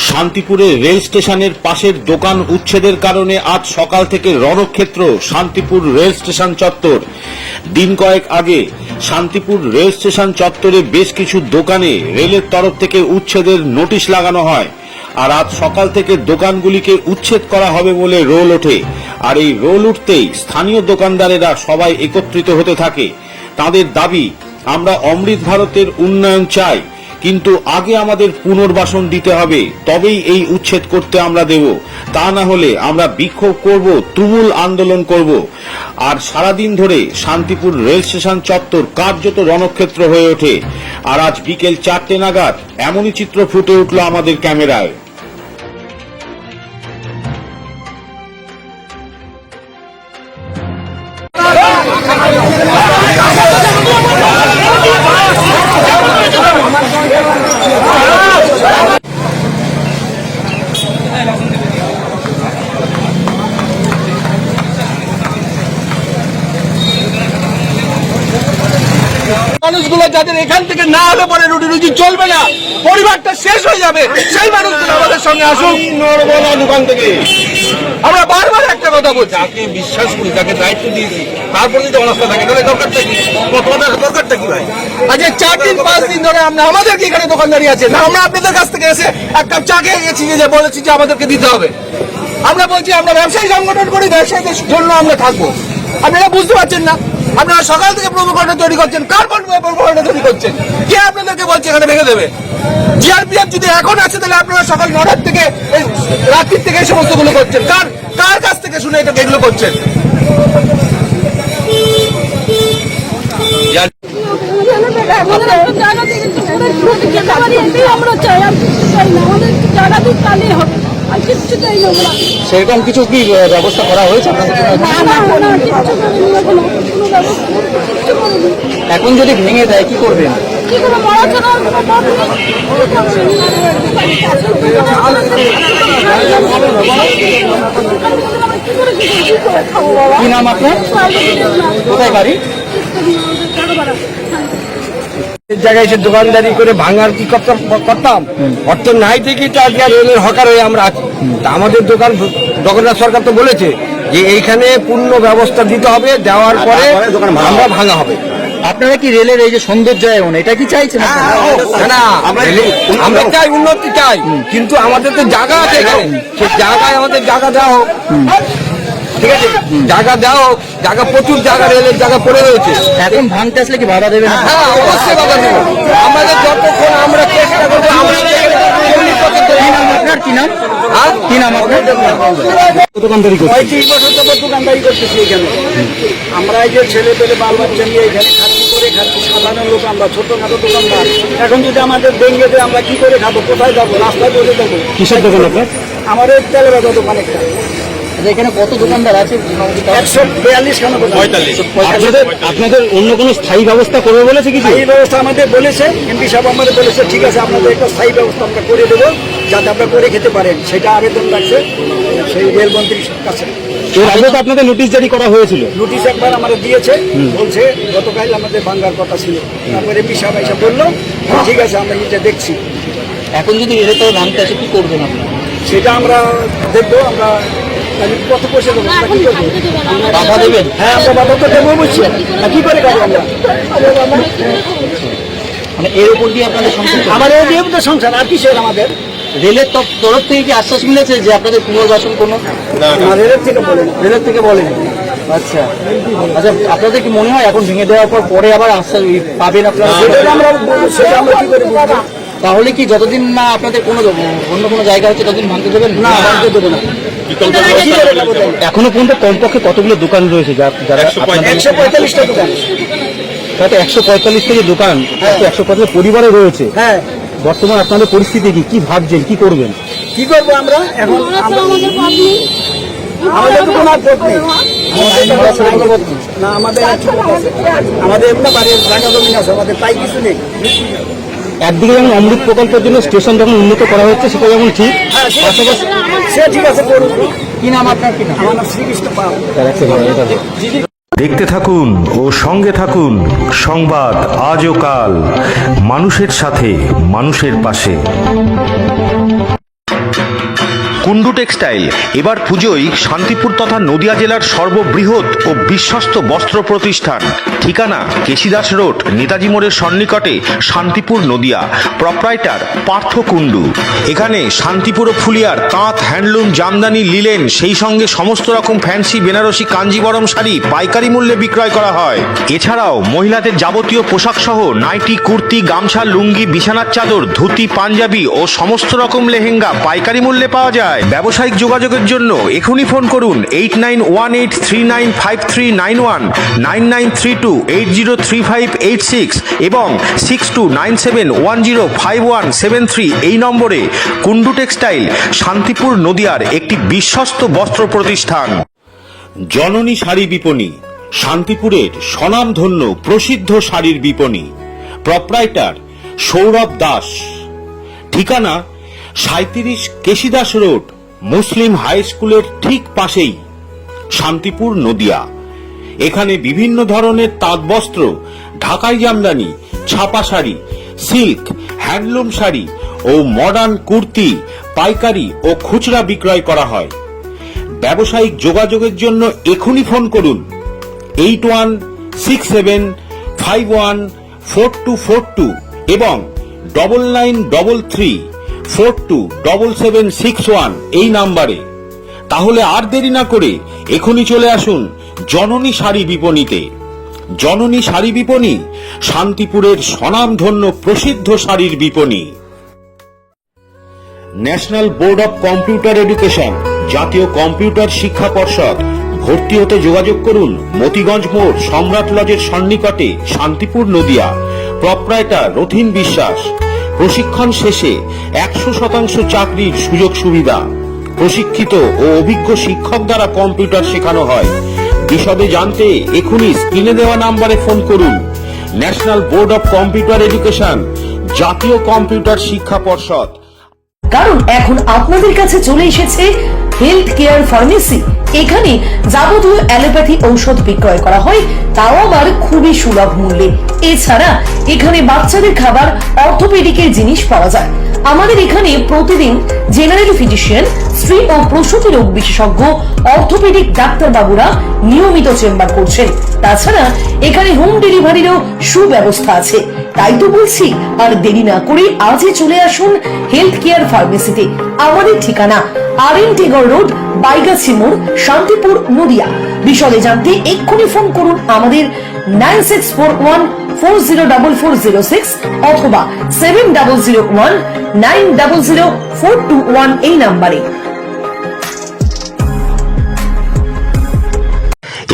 শান্তিপুরে রেল স্টেশনের পাশের দোকান উচ্ছেদের কারণে আজ সকাল থেকে রণক্ষেত্র শান্তিপুর রেল স্টেশন চত্বর। দিন কয়েক আগে শান্তিপুর রেল স্টেশন চত্বরে বেশ কিছু দোকানে রেলের তরফ থেকে উচ্ছেদের নোটিশ লাগানো হয়, আর আজ সকাল থেকে দোকানগুলিকে উচ্ছেদ করা হবে বলে রোল ওঠে। আর এই রোল উঠতেই স্থানীয় দোকানদারেরা সবাই একত্রিত হতে থাকে। তাদের দাবি, আমরা অমৃত ভারতের উন্নয়ন চাই, কিন্তু আগে আমাদের পুনর্বাসন দিতে হবে, তবেই এই উচ্ছেদ করতে আমরা দেব। তা না হলে আমরা বিক্ষোভ করব, তুমুল আন্দোলন করব। আর সারাদিন ধরে শান্তিপুর রেল স্টেশন চত্বর কার্যত রণক্ষেত্র হয়ে ওঠে। আর আজ বিকেল 4টে নাগাদ এমনই চিত্র ফুটে উঠল আমাদের ক্যামেরায়। মানুষগুলো যাদের এখান থেকে না হলে পরে রুটি রুজি চলবে না, পরিবারটা শেষ হয়ে যাবে, সেই মানুষগুলো আমাদের সঙ্গে আসুক। দোকান থেকে আমরা বারবার একটা কথা বলছি, যাকে বিশ্বাস করি, যাকে দায়িত্ব দিয়েছি, তারপরে যদি অনাস্থা থাকে তাহলে দরকারটা কি? দরকারটা কি ভাই? আজকে 4 দিন 5 দিন ধরে আমরা আমাদেরকে এখানে দোকানদারি আছে না, আমরা আপনাদের কাছ থেকে এসে এক কাপ চা খেয়ে গেছি, যে বলেছি যে আমাদেরকে দিতে হবে। আমরা বলছি আমরা ব্যবসায়ী সংগঠন করি, ব্যবসায়ীদের জন্য আমরা থাকবো। আপনারা বুঝতে পারছেন না, আপনারা সকাল থেকে প্রোপোগান্ডা তৈরি করছেন। কার প্রোপোগান্ডা তৈরি করছেন? কে আপনাদেরকে বলছে এখানে ভেঙে দেবে? জিআরপিএফ যদি এখন আছে, তাহলে আপনারা সকাল 9টার থেকে রাত্রির থেকে এই সমস্ত গুলো করছেন। কার কাছ থেকে শুনে এটা এগুলো করছেন? সেরকম কিছু কি ব্যবস্থা করা হয়েছে? এখন যদি ভেঙে দেয় কি করবেন? কি নাম আপনার? কোথায় বাড়ি? জায়গায় এসে দোকানদারি করে ভাঙার কি করতাম? অর্থ নাই থেকেই তো আজকে রেলের হকার হয়ে আমরা আছি। তা আমাদের দোকানদার সরকার তো বলেছে যে এইখানে পূর্ণ ব্যবস্থা দিতে হবে, দেওয়ার পরে আমরা ভাঙা হবে। আপনারা কি রেলের এই যে সৌন্দর্যায়ন এটা কি চাইছেন? না, আমরা চাই, উন্নতি চাই, কিন্তু আমাদের তো জায়গা আছে এখানে, সেই জায়গায় আমাদের জায়গা দেওয়া হোক। ঠিক আছে, জায়গা দেওয়া হোক, জায়গা প্রচুর জায়গা রেলের জায়গা পড়ে রয়েছে। এখন ভাঙতে আসলে কি বাধা দেবেন? হ্যাঁ, অবশ্যই বাধা দেবো। আমাদের যতক্ষণ আমরা চেষ্টা করবো, আপনার কি নাম? কি নাম আপনার? দোকানদারি করছি, 35 বছর যাবত দোকানদারি করতেছি এখানে। আমরা এই যে ছেলে পেলে বাল বাচ্চা নিয়ে এখানে খাচ্ছি, সাধারণ লোক আমরা, ছোটখাটো দোকানদার। এখন যদি আমাদের ভেঙে দেয়, আমরা কি করে খাবো? কোথায় যাবো? রাস্তায় বসে যাবো। কিসের দোকান আপনার? আমাদের তেলে বাজার দোকান একটা। এখানে কত দোকানদার আছে? 142 খানা দোকান। আপনাদের অন্য কোনো স্থায়ী ব্যবস্থা করবে বলেছে? কিছু স্থায়ী ব্যবস্থা আমাদের বলেছে, এমপি সাহেব আমাদের বলেছে, ঠিক আছে আপনাদের একটা স্থায়ী ব্যবস্থা আমরা করে দেবো, যাতে আপনারা করে খেতে পারেন। সেটা আবেদন রাখছে সেই রেলমন্ত্রীর কাছে। এর আগে তো আপনাদের নোটিশ জারি করা হয়েছিল। নোটিশ একবার আমাদের দিয়েছে, বলছে গতকাল আমাদের ভাঙ্গার কথা ছিল। তারপরে এমপি সাহেব এসে বললো ঠিক আছে আমরা এটা দেখছি। এখন যদি রেলের তবে ভাঙতে আসে কি করবেন আপনারা? সেটা আমরা দেখবো। আমরা কত পয়সা দেবো, কি করবো? বাধা দেবেন? হ্যাঁ, আমরা বাধা তো দেবো বলছি। কি করে খাবো আমরা? মানে এর উপর দিয়ে আপনাদের সংসার? আমাদের এই তো সংসার, আর কিসের আমাদের? রেলের তরফ থেকে কি আশ্বাস মিলেছে যে আপনাদের পুনর্বাসন কোনো? রেলের থেকে বলেন। রেলের থেকে বলেন? আচ্ছা আচ্ছা, আপনাদের কি মনে হয় এখন ভেঙে দেওয়ার পর পরে আবার আশ্বাস পাবেন আপনারা? সেটা আমরা কি করে বলবো? তাহলে কি যতদিন না আপনাদের কোনো অন্য কোনো জায়গা হচ্ছে ততদিন ভাঙতে দেবেন না? ভাঙতে দেবো না। এখনো পর্যন্ত কমপক্ষে কতগুলো দোকান রয়েছে যারা? 145টা দোকান। 145 থেকে দোকান, 145 পরিবারে রয়েছে। হ্যাঁ, বর্তমান আপনাদের পরিস্থিতি কি ভাবছেন, কি করবেন? কি করবো আমরা এখন? আমাদের তো কোনো পথ নেই। না, আমাদের এমনি বাড়ির জায়গা জমি আছে, আমাদের তাই কিছু নেই। একদিকে যেমন অমৃত প্রকল্পের জন্য স্টেশন যখন উন্নত করা হচ্ছে সেটা যেমন ঠিক, পাশাপাশি সে ঠিক আছে করুন। কি নাম আপনার? কি নাম? আমার নাম শ্রীকৃষ্ণ পাল। দেখতে থাকুন ও সঙ্গে থাকুন সংবাদ আজ ও কাল, মানুষের সাথে মানুষের পাশে। কুন্ডু টেক্সটাইল এবার পুজোয় শান্তিপুর তথা নদিয়া জেলার সর্ববৃহৎ ও বিশ্বস্ত বস্ত্র প্রতিষ্ঠান। ঠিকানা কেশিদাস রোড, নেতাজি মোড়ের সন্নিকটে, শান্তিপুর, নদিয়া। প্রপ্রাইটার পার্থ কুন্ডু। এখানে শান্তিপুর ও ফুলিয়ার তাঁত, হ্যান্ডলুম, জামদানি, লিলেন, সেই সঙ্গে সমস্ত রকম ফ্যান্সি বেনারসি কাঞ্জিবরম শাড়ি পাইকারি মূল্যে বিক্রয় করা হয়। এছাড়াও মহিলাদের যাবতীয় পোশাক সহ নাইটি, কুর্তি, গামছা, লুঙ্গি, বিছানার চাদর, ধুতি, পাঞ্জাবি ও সমস্ত রকম লেহেঙ্গা পাইকারি মূল্যে পাওয়া যায়। ব্যবসায়িক যোগাযোগের জন্য এখনই ফোন করুন 8918395391, 9932803586 এবং 6297105173 এই নম্বরে। কুন্ডু টেক্সটাইল শান্তিপুর, নদিয়ার একটি বিশ্বস্ত বস্ত্র প্রতিষ্ঠান। জননী শাড়ি বিপণী, শান্তিপুরের স্বনামধন্য প্রসিদ্ধ শাড়ির বিপণী। প্রপ্রাইটার সৌরভ দাস। ঠিকানা 37 কেশিদাস রোড, মুসলিম হাই স্কুলের ঠিক পাশেই, শান্তিপুর, নদিয়া। এখানে বিভিন্ন ধরনের তাঁত বস্ত্র, ঢাকাই জামদানি, ছাপা শাড়ি, সিল্ক, হ্যান্ডলুম শাড়ি ও মডার্ন কুর্তি পাইকারি ও খুচরা বিক্রয় করা হয়। ব্যবসায়িক যোগাযোগের জন্য এখনই ফোন করুন 8167514242 এবং 9933427761 এই নাম্বারে। তাহলে আর দেরি না করে এখনই চলে আসুন জননী শাড়ি বিপণীতে। জননী শাড়ি বিপণী শান্তিপুরের স্বনামধন্য প্রসিদ্ধ শাড়ির বিপণী। National board of computer education, জাতীয় কম্পিউটার শিক্ষা পর্ষদ। ভর্তি হতে যোগাযোগ করুন মতিগঞ্জ মোড়, সম্রাট লজের সন্নিকটে, শান্তিপুর, নদিয়া। প্রপ্রাইটার রথিন বিশ্বাস। প্রশিক্ষণ শেষে 100% চাকরির সুযোগ সুবিধা। প্রশিক্ষিত ও অভিজ্ঞ শিক্ষক দ্বারা কম্পিউটার শেখানো হয়। বিশদে জানতে এখনই স্ক্রিনে দেওয়া নাম্বারে ফোন করুন। National board of computer education, জাতীয় কম্পিউটার শিক্ষা পর্ষদ। কারণ এখন আপনাদের কাছে চলে এসেছে হেলথ কেয়ার ফার্মেসি। এখানে যাবতীয় অ্যালোপ্যাথি ঔষধ বিক্রয় করা হয়, তাও আবার খুবই সুলভ মূল্যে। এছাড়া এখানে বাচ্চাদের খাবার, অর্থোপেডিকের জিনিস পাওয়া যায়। আমাদের এখানে প্রতিদিন জেনারেল ফিজিশিয়ান, স্ত্রী ও প্রসূতি রোগ বিশেষজ্ঞ, অর্থোপেডিক ডাক্তারবাবুরা নিয়মিত চেম্বার করছেন। তাছাড়া এখানে হোম ডেলিভারিরও সুব্যবস্থা আছে। তাই তো বলছি, আর দেরি না করে আজই চলে আসুন হেলথ কেয়ার ফার্মেসিতে। আমাদের ঠিকানা আরএন টেগর রোড, বাইগাছি মোড়, শান্তিপুর, নদিয়া। বিশদে জানতে এক্ষুনি ফোন করুন আমাদের 9641404406 অথবা 7001900421 এই নাম্বারে।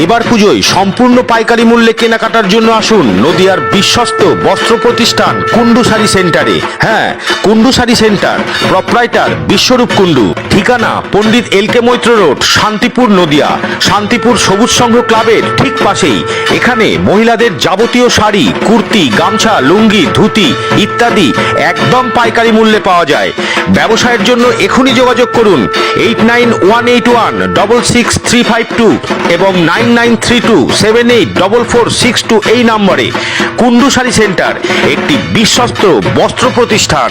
এবার পুজোয় সম্পূর্ণ পাইকারি মূল্যে কেনাকাটার জন্য আসুন নদিয়ার বিশ্বস্ত বস্ত্র প্রতিষ্ঠান কুন্ডু শাড়ি সেন্টারে। হ্যাঁ, কুন্ডু শাড়ি সেন্টার। প্রপ্রাইটার বিশ্বরূপ কুন্ডু। ঠিকানা পণ্ডিত এলকে মৈত্র রোড, শান্তিপুর, নদিয়া। শান্তিপুর সবুজ সংঘ ক্লাবের ঠিক পাশেই। এখানে মহিলাদের যাবতীয় শাড়ি, কুর্তি, গামছা, লুঙ্গি, ধুতি ইত্যাদি একদম পাইকারি মূল্যে পাওয়া যায়। ব্যবসায়ের জন্য এখনই যোগাযোগ করুন 8918816635 এবং 9932784462 এই নম্বরে। কুন্ডু শাড়ি সেন্টার একটি বিশ্বস্ত বস্ত্র প্রতিষ্ঠান।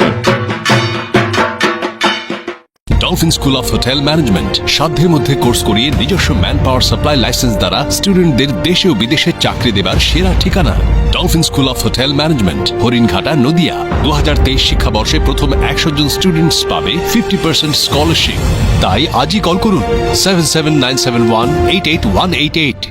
Dolphin school of hotel management সাধ্যের মধ্যে কোর্স করিয়ে নিজস্ব ম্যান পাওয়ার সাপ্লাই লাইসেন্স দ্বারা স্টুডেন্টদের দেশে ও বিদেশে চাকরি দেবার সেরা ঠিকানা। Dolphin school of hotel management, Haringhata, Nadia. 2023 শিক্ষাবর্ষে প্রথম 100 জন স্টুডেন্টস পাবে 50% স্কলারশিপ। তাই আজই কল করুন 779718888।